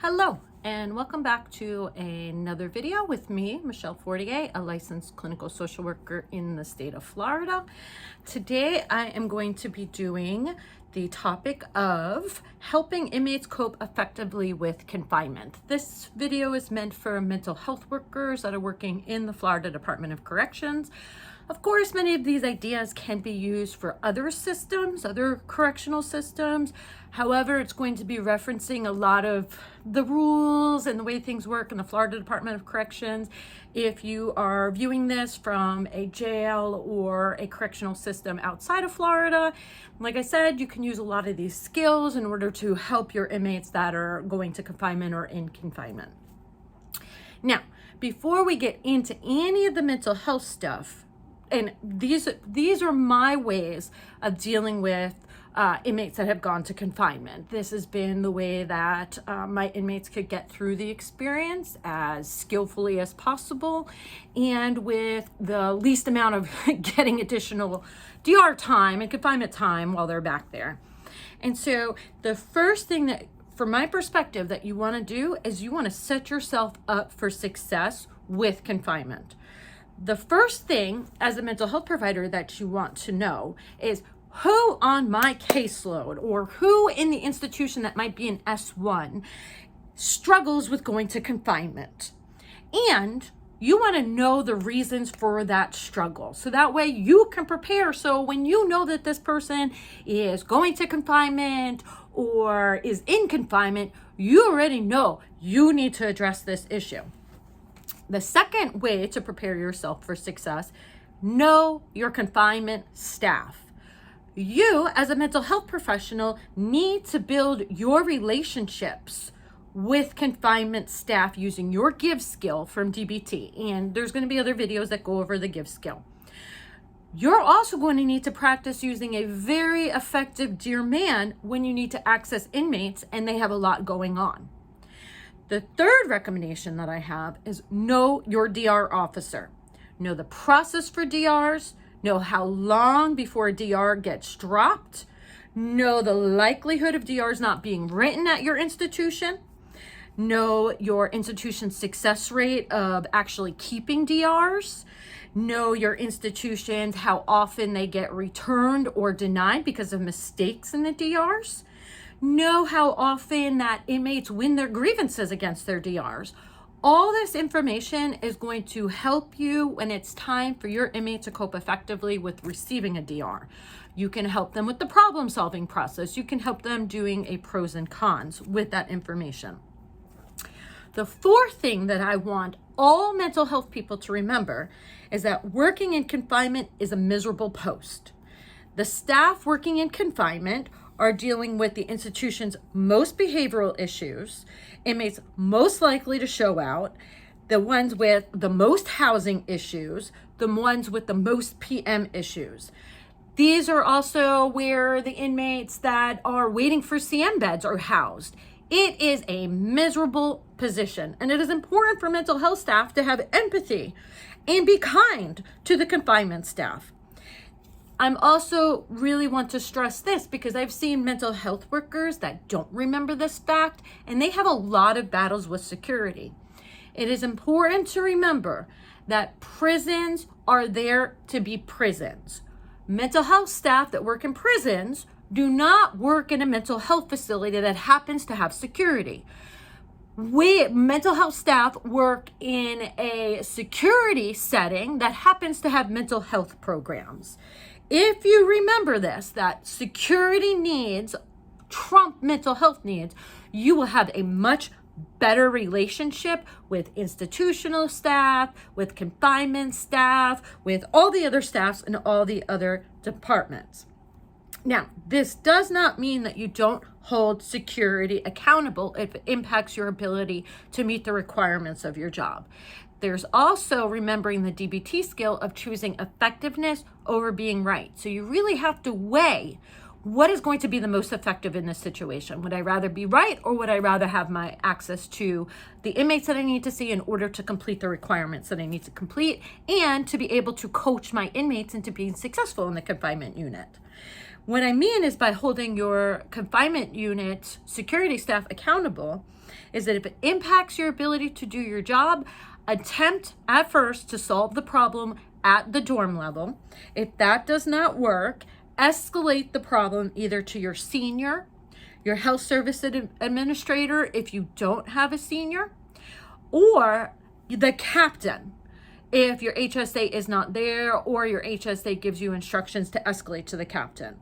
Hello and welcome back to another video with me, Michelle Fortier, a licensed clinical social worker in the state of Florida. Today I am going to be doing the topic of helping inmates cope effectively with confinement. This video is meant for mental health workers that are working in the Florida Department of Corrections. Of course, many of these ideas can be used for other systems, other correctional systems. However, it's going to be referencing a lot of the rules and the way things work in the Florida Department of Corrections. If you are viewing this from a jail or a correctional system outside of Florida, like I said, you can use a lot of these skills in order to help your inmates that are going to confinement or in confinement. Now, before we get into any of the mental health stuff, and these are my ways of dealing with inmates that have gone to confinement. This has been the way that my inmates could get through the experience as skillfully as possible and with the least amount of getting additional DR time and confinement time while they're back there. And so the first thing that, from my perspective, that you want to do is you want to set yourself up for success with confinement. The first thing as a mental health provider that you want to know is who on my caseload or who in the institution that might be an S1 struggles with going to confinement. And you want to know the reasons for that struggle. So that way you can prepare. So when you know that this person is going to confinement or is in confinement, you already know you need to address this issue. The second way to prepare yourself for success, know your confinement staff. You, as a mental health professional, need to build your relationships with confinement staff using your give skill from DBT. And there's going to be other videos that go over the give skill. You're also going to need to practice using a very effective Dear Man when you need to access inmates and they have a lot going on. The third recommendation that I have is know your DR officer. Know the process for DRs, know how long before a DR gets dropped, know the likelihood of DRs not being written at your institution, know your institution's success rate of actually keeping DRs, know your institutions, how often they get returned or denied because of mistakes in the DRs. Know how often that inmates win their grievances against their DRs. All this information is going to help you when it's time for your inmate to cope effectively with receiving a DR. You can help them with the problem-solving process. You can help them doing a pros and cons with that information. The fourth thing that I want all mental health people to remember is that working in confinement is a miserable post. The staff working in confinement are dealing with the institution's most behavioral issues, inmates most likely to show out, the ones with the most housing issues, the ones with the most PM issues. These are also where the inmates that are waiting for CM beds are housed. It is a miserable position, and it is important for mental health staff to have empathy and be kind to the confinement staff. I'm also really want to stress this because I've seen mental health workers that don't remember this fact, and they have a lot of battles with security. It is important to remember that prisons are there to be prisons. Mental health staff that work in prisons do not work in a mental health facility that happens to have security. Mental health staff work in a security setting that happens to have mental health programs. If you remember this, that security needs trump mental health needs, you will have a much better relationship with institutional staff, with confinement staff, with all the other staffs and all the other departments. Now, this does not mean that you don't hold security accountable if it impacts your ability to meet the requirements of your job. There's also remembering the DBT skill of choosing effectiveness over being right. So you really have to weigh what is going to be the most effective in this situation. Would I rather be right, or would I rather have my access to the inmates that I need to see in order to complete the requirements that I need to complete and to be able to coach my inmates into being successful in the confinement unit? What I mean is by holding your confinement unit security staff accountable is that if it impacts your ability to do your job, attempt at first to solve the problem at the dorm level. If that does not work, escalate the problem either to your senior, your health service administrator if you don't have a senior, or the captain if your HSA is not there or your HSA gives you instructions to escalate to the captain.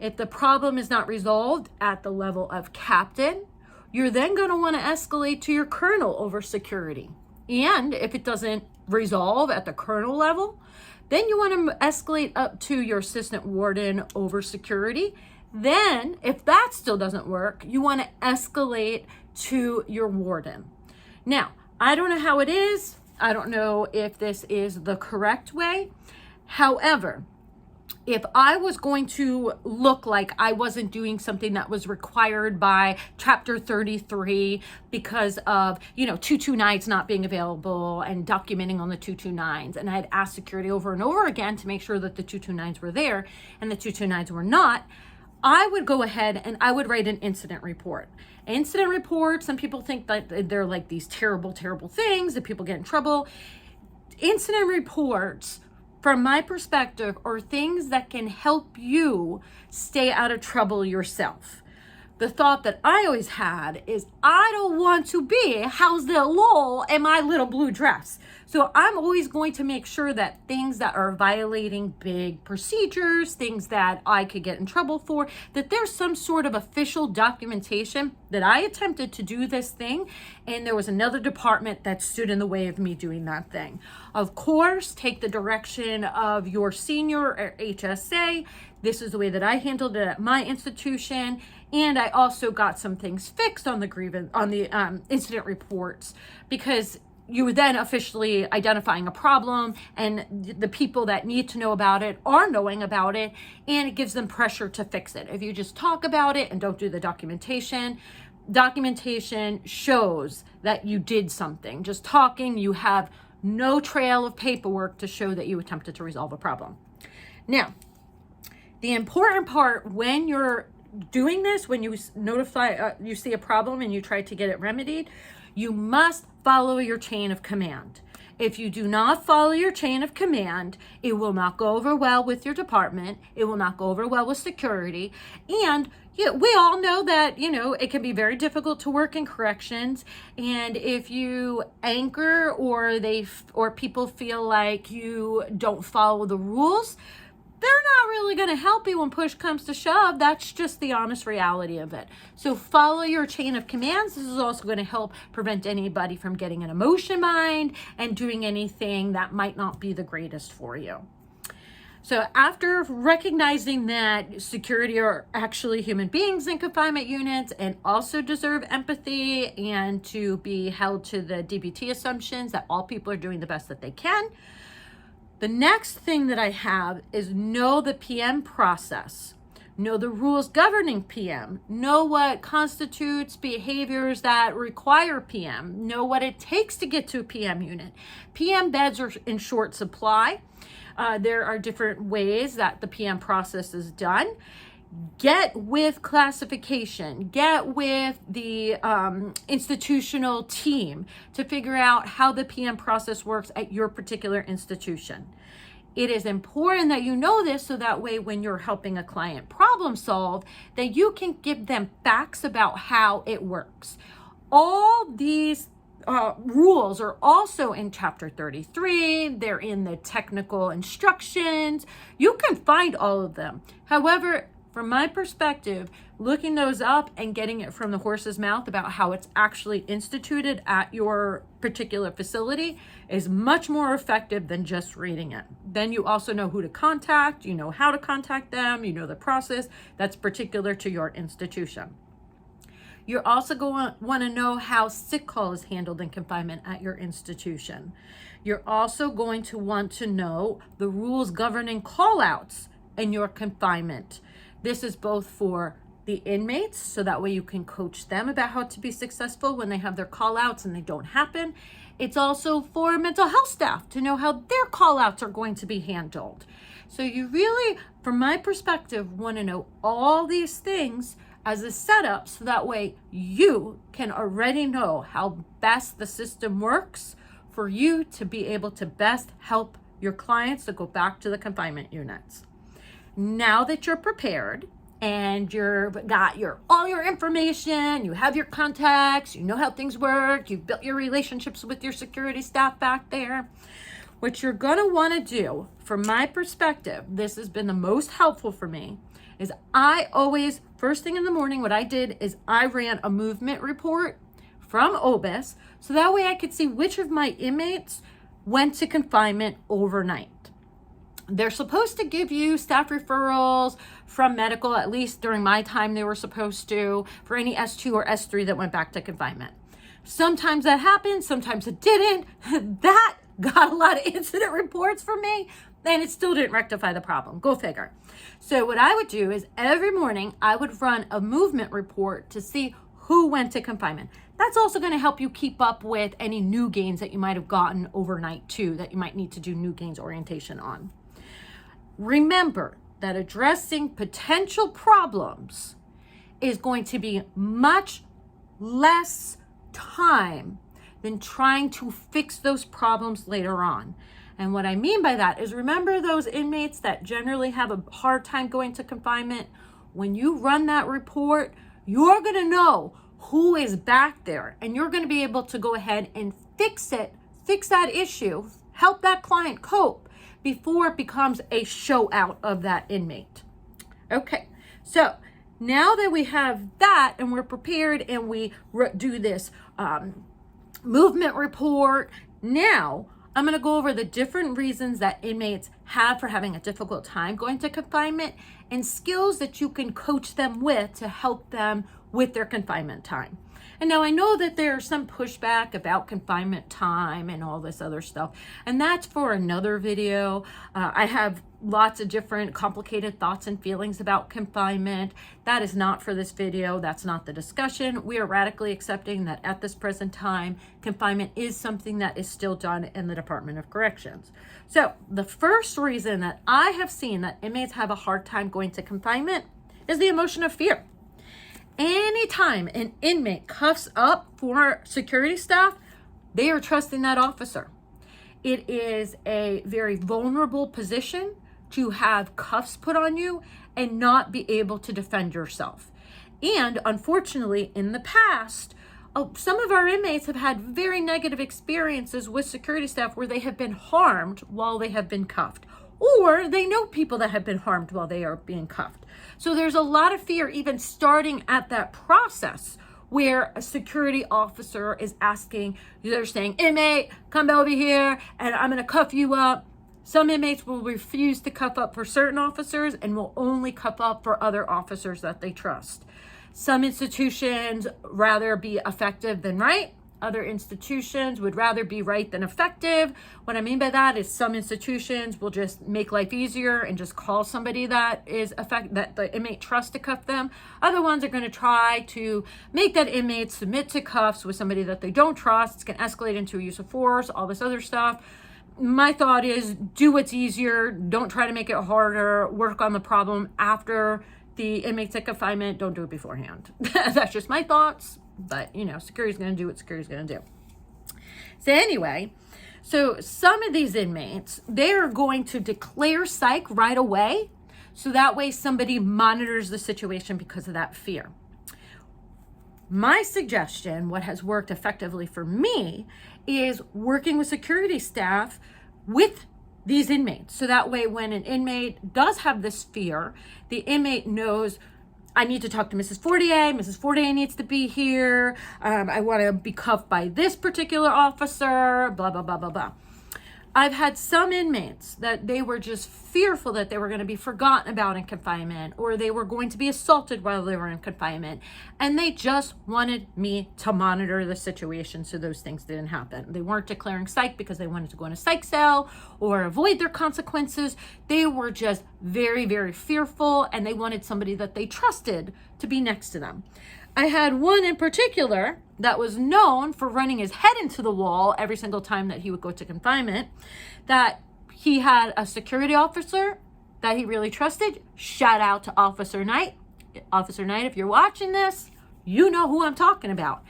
If the problem is not resolved at the level of captain, you're then going to want to escalate to your colonel over security. And if it doesn't resolve at the colonel level, then you want to escalate up to your assistant warden over security. Then, if that still doesn't work, you want to escalate to your warden. Now, I don't know how it is. I don't know if this is the correct way. However, if I was going to look like I wasn't doing something that was required by Chapter 33 because of, 229s not being available and documenting on the 229s, and I had asked security over and over again to make sure that the 229s were there and the 229s were not, I would go ahead and I would write an incident report. Incident reports, some people think that they're like these terrible, terrible things that people get in trouble. Incident reports, from my perspective, are things that can help you stay out of trouble yourself. The thought that I always had is I don't want to be housed alone in my little blue dress. So I'm always going to make sure that things that are violating big procedures, things that I could get in trouble for, that there's some sort of official documentation that I attempted to do this thing and there was another department that stood in the way of me doing that thing. Of course, take the direction of your senior or HSA. This is the way that I handled it at my institution. And I also got some things fixed on the incident reports, because you were then officially identifying a problem and the people that need to know about it are knowing about it, and it gives them pressure to fix it. If you just talk about it and don't do the documentation shows that you did something. Just talking, you have no trail of paperwork to show that you attempted to resolve a problem. Now, the important part when you're doing this, when you you see a problem and you try to get it remedied, you must follow your chain of command. If you do not follow your chain of command, it will not go over well with your department. It will not go over well with security. And we all know that, it can be very difficult to work in corrections. And if you anchor or people feel like you don't follow the rules, they're not really going to help you when push comes to shove. That's just the honest reality of it. So follow your chain of commands. This is also going to help prevent anybody from getting an emotion mind and doing anything that might not be the greatest for you. So after recognizing that security are actually human beings in confinement units and also deserve empathy and to be held to the DBT assumptions that all people are doing the best that they can, the next thing that I have is know the PM process. Know the rules governing PM. Know what constitutes behaviors that require PM. Know what it takes to get to a PM unit. PM beds are in short supply. There are different ways that the PM process is done. Get with classification, get with the institutional team to figure out how the PM process works at your particular institution. It is important that you know this so that way when you're helping a client problem solve, that you can give them facts about how it works. All these rules are also in Chapter 33. They're in the technical instructions. You can find all of them. However, from my perspective, looking those up and getting it from the horse's mouth about how it's actually instituted at your particular facility is much more effective than just reading it. Then you also know who to contact, you know how to contact them, you know the process that's particular to your institution. You're also going to want to know how sick call is handled in confinement at your institution. You're also going to want to know the rules governing call-outs in your confinement. This is both for the inmates, so that way you can coach them about how to be successful when they have their call-outs and they don't happen. It's also for mental health staff to know how their call-outs are going to be handled. So you really, from my perspective, want to know all these things as a setup, so that way you can already know how best the system works for you to be able to best help your clients to go back to the confinement units. Now that you're prepared and you've got all your information, you have your contacts, you know how things work, you've built your relationships with your security staff back there, what you're going to want to do, from my perspective, this has been the most helpful for me, is I always, first thing in the morning, what I did is I ran a movement report from OBIS, so that way I could see which of my inmates went to confinement overnight. They're supposed to give you staff referrals from medical, at least during my time they were supposed to, for any S2 or S3 that went back to confinement. Sometimes that happened, sometimes it didn't. That got a lot of incident reports from me, and it still didn't rectify the problem. Go figure. So what I would do is every morning I would run a movement report to see who went to confinement. That's also going to help you keep up with any new gains that you might have gotten overnight too, that you might need to do new gains orientation on. Remember that addressing potential problems is going to be much less time than trying to fix those problems later on. And what I mean by that is, remember those inmates that generally have a hard time going to confinement? When you run that report, you're going to know who is back there, and you're going to be able to go ahead and fix that issue, help that client cope before it becomes a show out of that inmate. Okay, so now that we have that and we're prepared and we do this movement report, now I'm going to go over the different reasons that inmates have for having a difficult time going to confinement and skills that you can coach them with to help them with their confinement time. And now I know that there's some pushback about confinement time and all this other stuff, and that's for another video. I have lots of different complicated thoughts and feelings about confinement. That is not for this video. That's not the discussion. We are radically accepting that at this present time, confinement is something that is still done in the Department of Corrections. So the first reason that I have seen that inmates have a hard time going to confinement is the emotion of fear. Anytime an inmate cuffs up for security staff, they are trusting that officer. It is a very vulnerable position to have cuffs put on you and not be able to defend yourself. And unfortunately, in the past, some of our inmates have had very negative experiences with security staff where they have been harmed while they have been cuffed, or they know people that have been harmed while they are being cuffed. So there's a lot of fear even starting at that process where a security officer is asking, they're saying, inmate, come over here and I'm going to cuff you up. Some inmates will refuse to cuff up for certain officers and will only cuff up for other officers that they trust. Some institutions rather be effective than right. Other institutions would rather be right than effective. What I mean by that is some institutions will just make life easier and just call somebody that the inmate trusts to cuff them. Other ones are going to try to make that inmate submit to cuffs with somebody that they don't trust. It's going to escalate into a use of force, all this other stuff. My thought is do what's easier. Don't try to make it harder. Work on the problem after the inmate's at confinement. Don't do it beforehand. That's just my thoughts. But, security's going to do what security's going to do. So anyway, so some of these inmates, they're going to declare psych right away. So that way somebody monitors the situation because of that fear. My suggestion, what has worked effectively for me, is working with security staff with these inmates. So that way when an inmate does have this fear, the inmate knows, I need to talk to Mrs. Fortier. Mrs. Fortier needs to be here. I want to be cuffed by this particular officer, blah, blah, blah, blah, blah. I've had some inmates that they were just fearful that they were going to be forgotten about in confinement, or they were going to be assaulted while they were in confinement. And they just wanted me to monitor the situation so those things didn't happen. They weren't declaring psych because they wanted to go in a psych cell or avoid their consequences. They were just very, very fearful, and they wanted somebody that they trusted to be next to them. I had one in particular that was known for running his head into the wall every single time that he would go to confinement, that he had a security officer that he really trusted. Shout out to Officer Knight. Officer Knight, if you're watching this, you know who I'm talking about.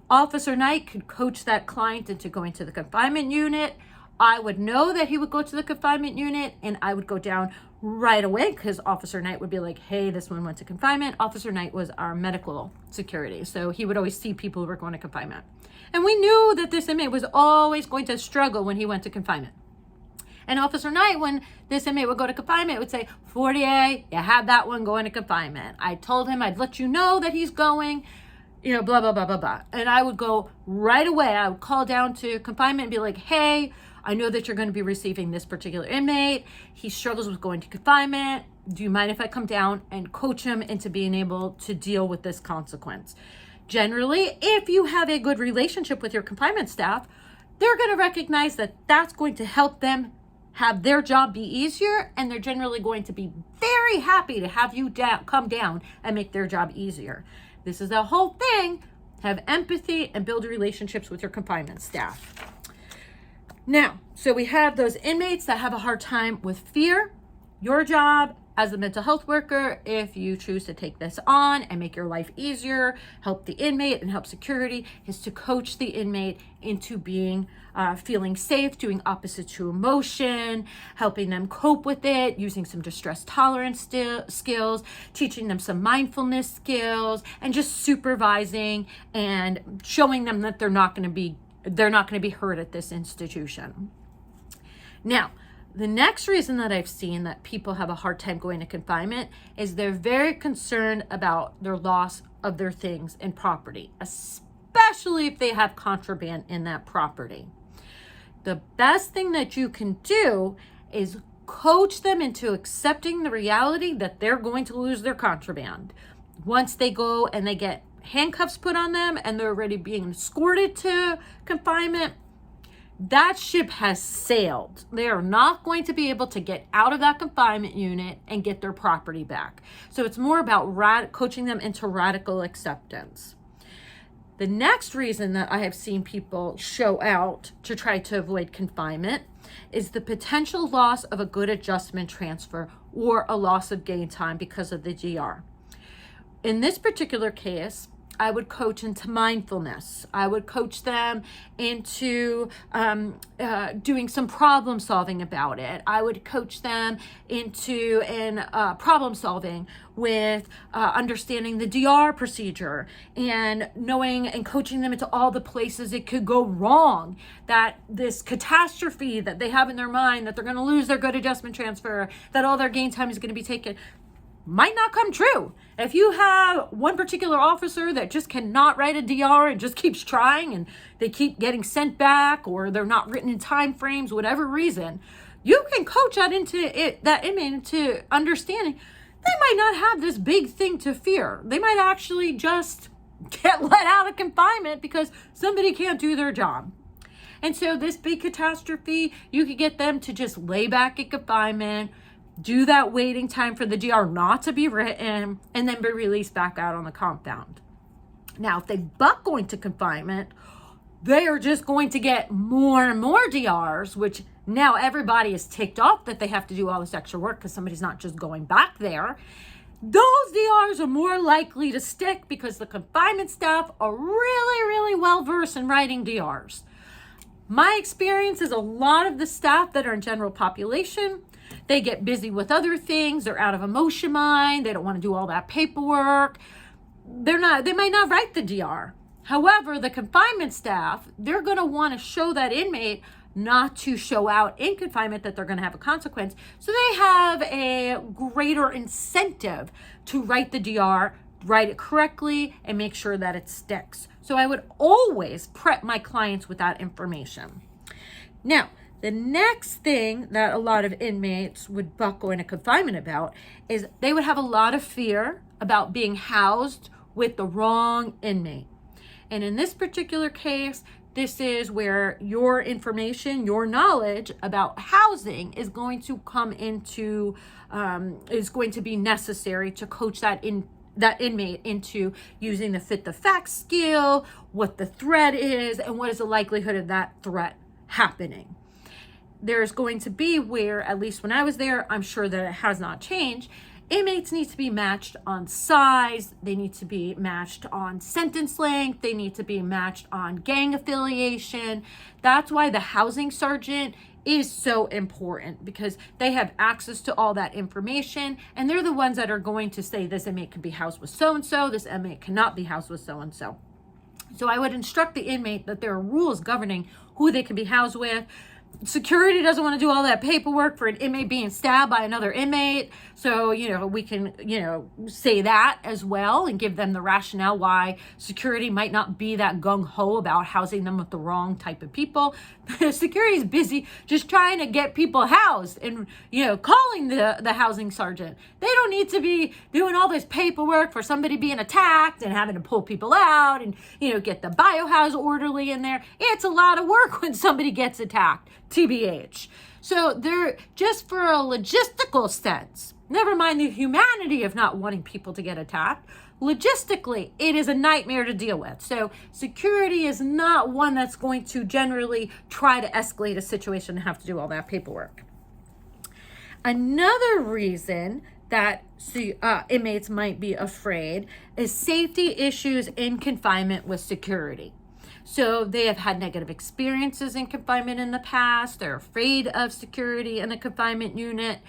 Officer Knight could coach that client into going to the confinement unit. I would know that he would go to the confinement unit, and I would go down right away because Officer Knight would be like, hey, this one went to confinement. Officer Knight was our medical security, so he would always see people who were going to confinement. And we knew that this inmate was always going to struggle when he went to confinement. And Officer Knight, when this inmate would go to confinement, would say, 48, you have that one going to confinement. I told him I'd let you know that he's going, you know, blah, blah, blah, blah, blah. And I would go right away. I would call down to confinement and be like, hey, I know that you're going to be receiving this particular inmate. He struggles with going to confinement. Do you mind if I come down and coach him into being able to deal with this consequence? Generally, if you have a good relationship with your confinement staff, they're going to recognize that that's going to help them have their job be easier, and they're generally going to be very happy to have you come down and make their job easier. This is the whole thing. Have empathy and build relationships with your confinement staff. Now, so we have those inmates that have a hard time with fear. Your job as a mental health worker, if you choose to take this on and make your life easier, help the inmate and help security, is to coach the inmate into being feeling safe, doing opposite to emotion, helping them cope with it, using some distress tolerance skills, teaching them some mindfulness skills, and just supervising and showing them that they're not going to be hurt at this institution. Now, the next reason that I've seen that people have a hard time going to confinement is they're very concerned about their loss of their things and property, especially if they have contraband in that property. The best thing that you can do is coach them into accepting the reality that they're going to lose their contraband. Once they go and they get handcuffs put on them and they're already being escorted to confinement, that ship has sailed. They are not going to be able to get out of that confinement unit and get their property back. So it's more about coaching them into radical acceptance. The next reason that I have seen people show out to try to avoid confinement is the potential loss of a good adjustment transfer or a loss of gain time because of the DR. In this particular case, I would coach into mindfulness. I would coach them into doing some problem solving about it. I would coach them into problem solving with understanding the DR procedure and knowing and coaching them into all the places it could go wrong, that this catastrophe that they have in their mind, that they're going to lose their good adjustment transfer, that all their gain time is going to be taken, might not come true. If you have one particular officer that just cannot write a DR and just keeps trying and they keep getting sent back or they're not written in time frames, whatever reason, you can coach that inmate into understanding they might not have this big thing to fear. They might actually just get let out of confinement because somebody can't do their job. And so this big catastrophe, you could get them to just lay back in confinement, do that waiting time for the DR not to be written, and then be released back out on the compound. Now, if they buck going to confinement, they are just going to get more and more DRs, which now everybody is ticked off that they have to do all this extra work because somebody's not just going back there. Those DRs are more likely to stick because the confinement staff are really, really well versed in writing DRs. My experience is a lot of the staff that are in general population, they get busy with other things. They're out of emotion mind. They don't want to do all that paperwork. They might not write the DR. However, the confinement staff, they're going to want to show that inmate not to show out in confinement that they're going to have a consequence. So they have a greater incentive to write the DR, write it correctly, and make sure that it sticks. So I would always prep my clients with that information. Now, the next thing that a lot of inmates would buck going to confinement about is they would have a lot of fear about being housed with the wrong inmate. And in this particular case, this is where your information, your knowledge about housing is going to come into, is going to be necessary to coach that inmate into using the fit the facts skill, what the threat is, and what is the likelihood of that threat happening. there's going to be where, at least when I was there, I'm sure that it has not changed, inmates need to be matched on size, they need to be matched on sentence length, they need to be matched on gang affiliation. That's why the housing sergeant is so important, because they have access to all that information, and they're the ones that are going to say this inmate can be housed with so-and-so, this inmate cannot be housed with so-and-so. So I would instruct the inmate that there are rules governing who they can be housed with. Security doesn't want to do all that paperwork for an inmate being stabbed by another inmate. So, we can, say that as well and give them the rationale why security might not be that gung-ho about housing them with the wrong type of people. Security is busy just trying to get people housed and, calling the housing sergeant. They don't need to be doing all this paperwork for somebody being attacked and having to pull people out and, get the biohouse orderly in there. It's a lot of work when somebody gets attacked. TBH. So they're just for a logistical sense, never mind the humanity of not wanting people to get attacked. Logistically, it is a nightmare to deal with. So security is not one that's going to generally try to escalate a situation and have to do all that paperwork. Another reason that inmates might be afraid is safety issues in confinement with security. So they have had negative experiences in confinement in the past. They're afraid of security in a confinement unit.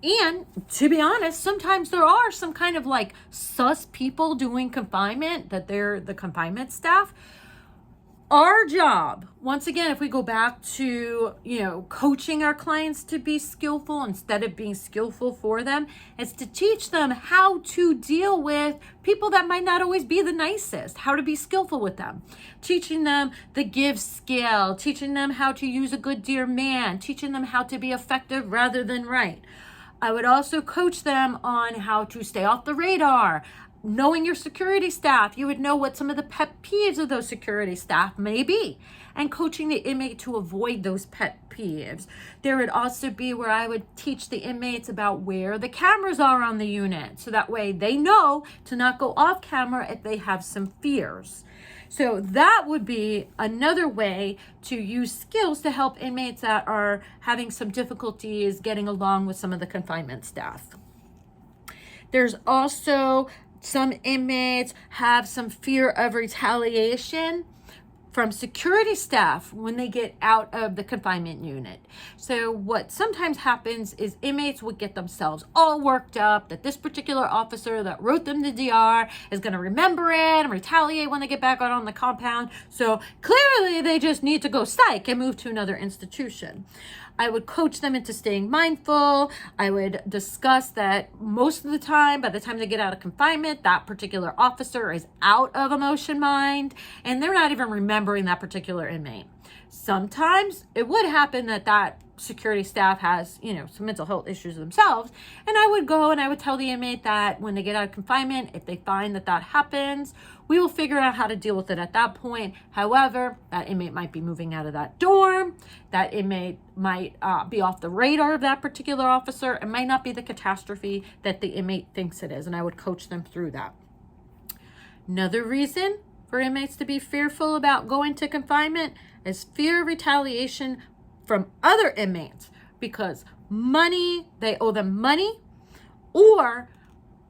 And to be honest, sometimes there are some kind of like sus people doing confinement, that they're the confinement staff. Our job, once again, if we go back to, coaching our clients to be skillful instead of being skillful for them, is to teach them how to deal with people that might not always be the nicest, how to be skillful with them, teaching them the give skill, teaching them how to use a good dear man, teaching them how to be effective rather than right. I would also coach them on how to stay off the radar. Knowing your security staff, you would know what some of the pet peeves of those security staff may be, and coaching the inmate to avoid those pet peeves. There would also be where I would teach the inmates about where the cameras are on the unit, so that way they know to not go off camera if they have some fears. So that would be another way to use skills to help inmates that are having some difficulties getting along with some of the confinement staff. There's also some inmates have some fear of retaliation from security staff when they get out of the confinement unit. So what sometimes happens is inmates would get themselves all worked up that this particular officer that wrote them the DR is going to remember it and retaliate when they get back out on the compound. So clearly they just need to go psych and move to another institution. I would coach them into staying mindful. I would discuss that most of the time, by the time they get out of confinement, that particular officer is out of emotion mind, and they're not even remembering that particular inmate. Sometimes it would happen that security staff has, some mental health issues themselves. And I would go and I would tell the inmate that when they get out of confinement, if they find that happens, we will figure out how to deal with it at that point. However, that inmate might be moving out of that dorm. That inmate might be off the radar of that particular officer. It might not be the catastrophe that the inmate thinks it is. And I would coach them through that. Another reason for inmates to be fearful about going to confinement is fear of retaliation from other inmates, because they owe them money, or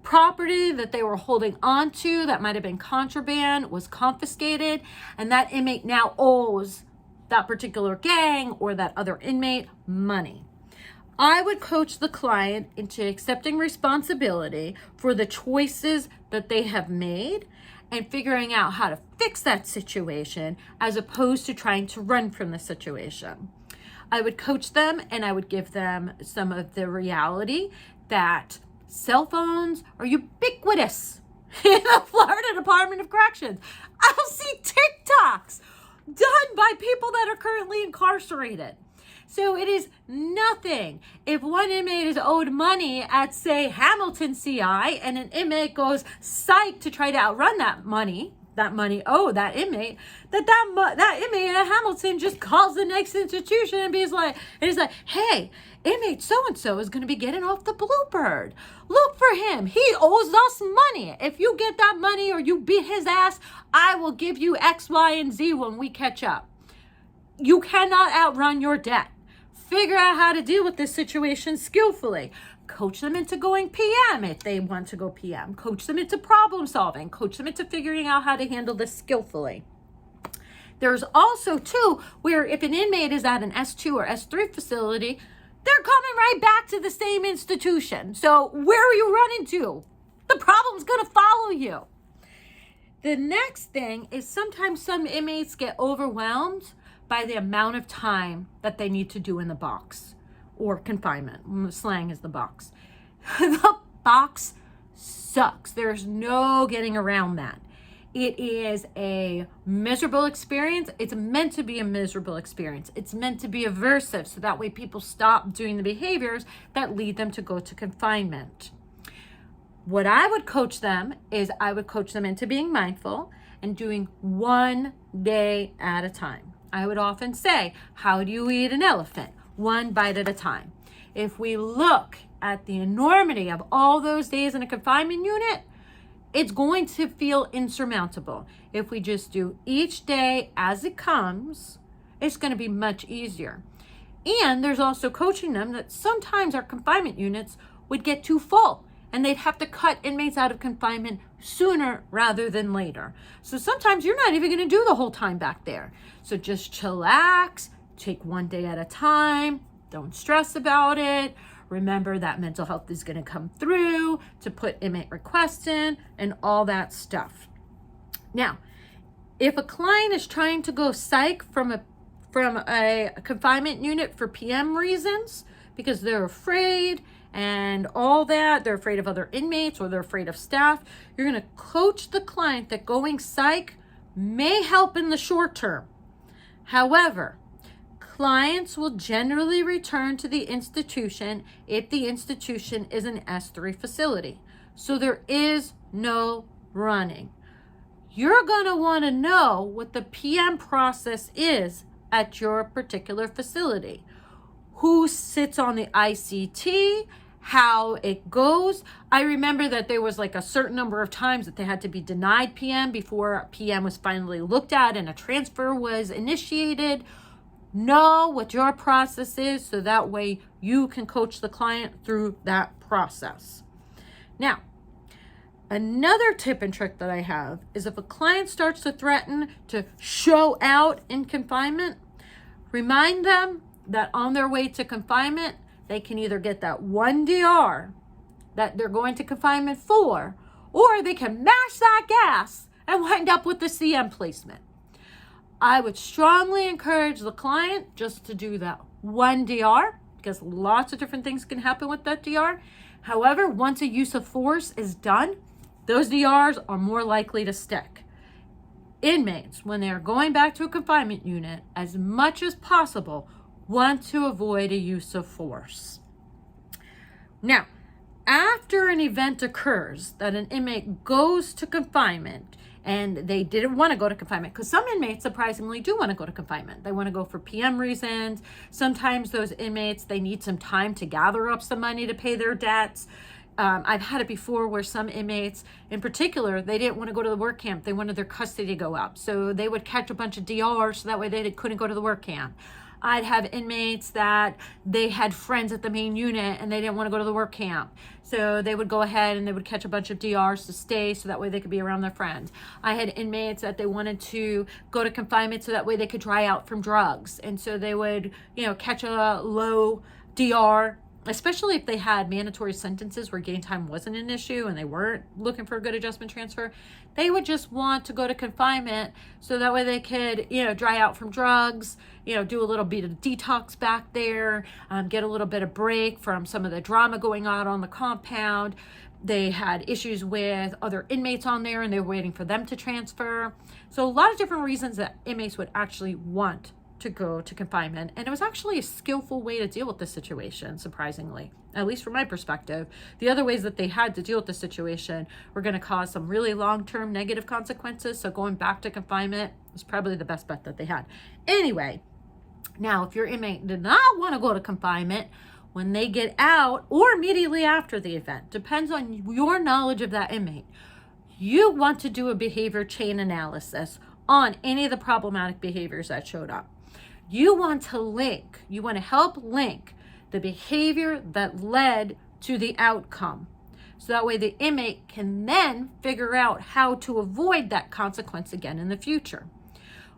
property that they were holding on to that might have been contraband was confiscated, and that inmate now owes that particular gang or that other inmate money. I would coach the client into accepting responsibility for the choices that they have made and figuring out how to fix that situation, as opposed to trying to run from the situation. I would coach them and I would give them some of the reality that cell phones are ubiquitous in the Florida Department of Corrections. I'll see TikToks done by people that are currently incarcerated. So it is nothing if one inmate is owed money at, say, Hamilton CI, and an inmate goes psych to try to outrun that money owed that inmate, that inmate at Hamilton just calls the next institution and is like, hey, inmate so-and-so is going to be getting off the Bluebird. Look for him. He owes us money. If you get that money or you beat his ass, I will give you X, Y, and Z when we catch up. You cannot outrun your debt. figure out how to deal with this situation skillfully. Coach them into going PM if they want to go PM. Coach them into problem solving. Coach them into figuring out how to handle this skillfully. There's also, too, where if an inmate is at an S2 or S3 facility, they're coming right back to the same institution. So where are you running to? The problem's going to follow you. The next thing is sometimes some inmates get overwhelmed by the amount of time that they need to do in the box or confinement. Slang is the box. The box sucks. There's no getting around that. It is a miserable experience. It's meant to be a miserable experience. It's meant to be aversive, so that way people stop doing the behaviors that lead them to go to confinement. What I would coach them is I would coach them into being mindful and doing one day at a time. I would often say, how do you eat an elephant? One bite at a time. If we look at the enormity of all those days in a confinement unit, it's going to feel insurmountable. If we just do each day as it comes, it's going to be much easier. And there's also coaching them that sometimes our confinement units would get too full and they'd have to cut inmates out of confinement sooner rather than later. So sometimes you're not even going to do the whole time back there. So just chillax, take one day at a time, don't stress about it. Remember that mental health is going to come through to put inmate requests in and all that stuff. Now, if a client is trying to go psych from a confinement unit for PM reasons, because they're afraid and all that, they're afraid of other inmates or they're afraid of staff, you're going to coach the client that going psych may help in the short term. However, clients will generally return to the institution if the institution is an S3 facility. So there is no running. You're going to want to know what the PM process is at your particular facility. Who sits on the ICT, how it goes. I remember that there was like a certain number of times that they had to be denied PM before PM was finally looked at and a transfer was initiated. Know what your process is so that way you can coach the client through that process. Now, another tip and trick that I have is if a client starts to threaten to show out in confinement, remind them that on their way to confinement, they can either get that one DR that they're going to confinement for, or they can mash that gas and wind up with the CM placement. I would strongly encourage the client just to do that one DR because lots of different things can happen with that DR. However, once a use of force is done, those DRs are more likely to stick. Inmates, when they are going back to a confinement unit, as much as possible, want to avoid a use of force. Now, after an event occurs that an inmate goes to confinement and they didn't want to go to confinement, because some inmates surprisingly do want to go to confinement. They want to go for PM reasons. Sometimes those inmates, they need some time to gather up some money to pay their debts. I've had it before where some inmates, in particular, they didn't want to go to the work camp. They wanted their custody to go up. So they would catch a bunch of DRs so that way they couldn't go to the work camp. I'd have inmates that they had friends at the main unit and they didn't want to go to the work camp. So they would go ahead and they would catch a bunch of DRs to stay so that way they could be around their friends. I had inmates that they wanted to go to confinement so that way they could dry out from drugs. And so they would, catch a low DR, especially if they had mandatory sentences where gain time wasn't an issue and they weren't looking for a good adjustment transfer. They would just want to go to confinement so that way they could, dry out from drugs, do a little bit of detox back there, get a little bit of break from some of the drama going on the compound. They had issues with other inmates on there and they were waiting for them to transfer. So a lot of different reasons that inmates would actually want to go to confinement. And it was actually a skillful way to deal with the situation, surprisingly, at least from my perspective. The other ways that they had to deal with the situation were going to cause some really long-term negative consequences. So going back to confinement was probably the best bet that they had. Anyway, now if your inmate did not want to go to confinement, when they get out or immediately after the event, depends on your knowledge of that inmate, you want to do a behavior chain analysis on any of the problematic behaviors that showed up. You want to help link the behavior that led to the outcome. So that way the inmate can then figure out how to avoid that consequence again in the future.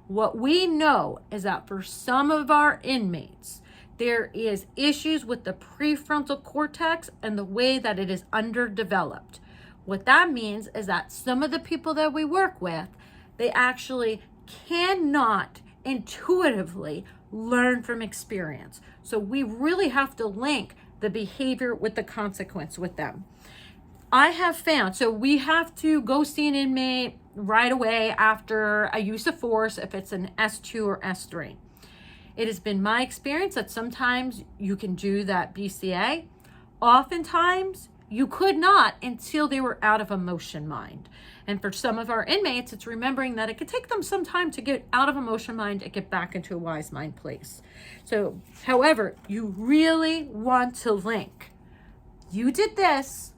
What we know is that for some of our inmates, there is issues with the prefrontal cortex and the way that it is underdeveloped. What that means is that some of the people that we work with, they actually cannot intuitively learn from experience. So we really have to link the behavior with the consequence with them. I have found, so we have to go see an inmate right away after a use of force if it's an S2 or S3. It has been my experience that sometimes you can do that BCA. Oftentimes, you could not until they were out of a motion mind. And for some of our inmates, it's remembering that it could take them some time to get out of a motion mind and get back into a wise mind place. So, however, you really want to link. You did this.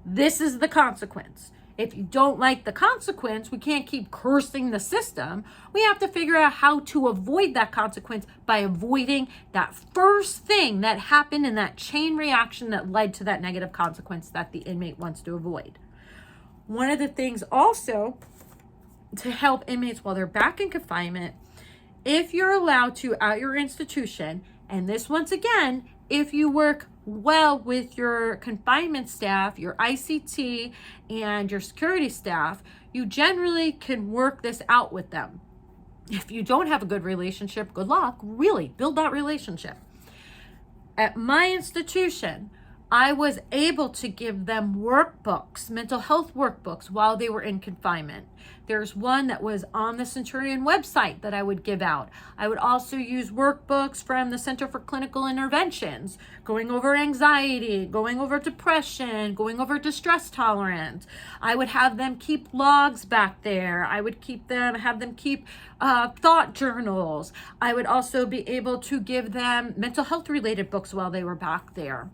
This is the consequence. If you don't like the consequence, we can't keep cursing the system. We have to figure out how to avoid that consequence by avoiding that first thing that happened in that chain reaction that led to that negative consequence that the inmate wants to avoid. One of the things also to help inmates while they're back in confinement, if you're allowed to at your institution, and this once again, if you work well with your confinement staff, your ICT, and your security staff, you generally can work this out with them. If you don't have a good relationship, good luck. Really, build that relationship. At my institution, I was able to give them workbooks, mental health workbooks, while they were in confinement. There's one that was on the Centurion website that I would give out. I would also use workbooks from the Center for Clinical Interventions, going over anxiety, going over depression, going over distress tolerance. I would have them keep logs back there. I would have them keep thought journals. I would also be able to give them mental health related books while they were back there.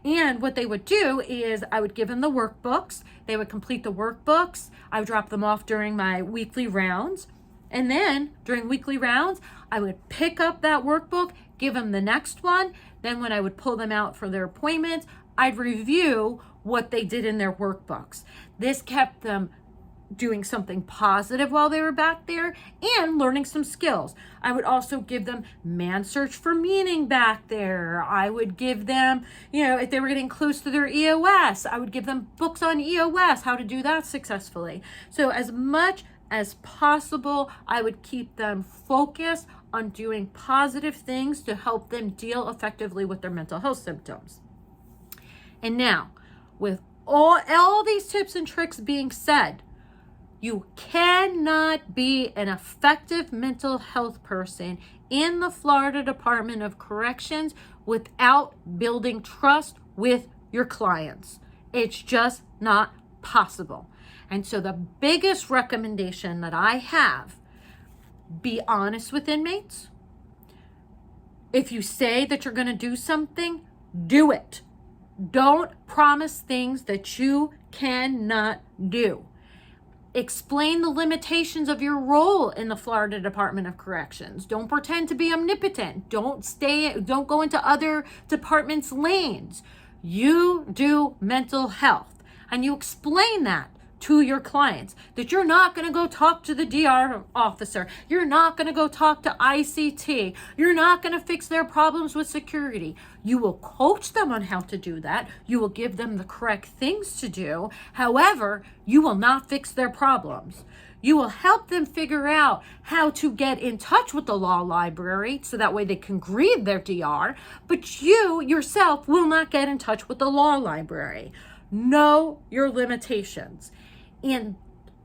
And what they would do is I would give them the workbooks. They would complete the workbooks. I would drop them off during my weekly rounds. And then during weekly rounds, I would pick up that workbook, give them the next one. Then when I would pull them out for their appointments, I'd review what they did in their workbooks. This kept them doing something positive while they were back there and learning some skills. I would also give them man search for meaning back there. I would give them, if they were getting close to their EOS, I would give them books on EOS, how to do that successfully. So as much as possible, I would keep them focused on doing positive things to help them deal effectively with their mental health symptoms. And now, with all these tips and tricks being said, you cannot be an effective mental health person in the Florida Department of Corrections without building trust with your clients. It's just not possible. And so the biggest recommendation that I have, be honest with inmates. If you say that you're going to do something, do it. Don't promise things that you cannot do. Explain the limitations of your role in the Florida Department of Corrections. Don't pretend to be omnipotent. Don't go into other departments' lanes. You do mental health, and you explain that to your clients, that you're not going to go talk to the DR officer. You're not going to go talk to ICT. You're not going to fix their problems with security. You will coach them on how to do that. You will give them the correct things to do. However, you will not fix their problems. You will help them figure out how to get in touch with the law library so that way they can grieve their DR, but you yourself will not get in touch with the law library. Know your limitations. And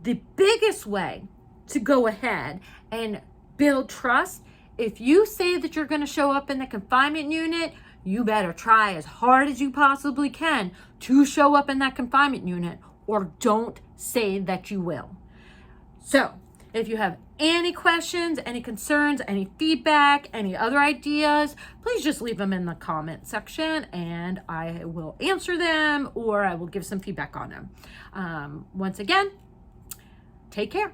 the biggest way to go ahead and build trust, if you say that you're going to show up in the confinement unit, you better try as hard as you possibly can to show up in that confinement unit, or don't say that you will. So if you have any questions, any concerns, any feedback, any other ideas, please just leave them in the comment section and I will answer them, or I will give some feedback on them. Once again, take care.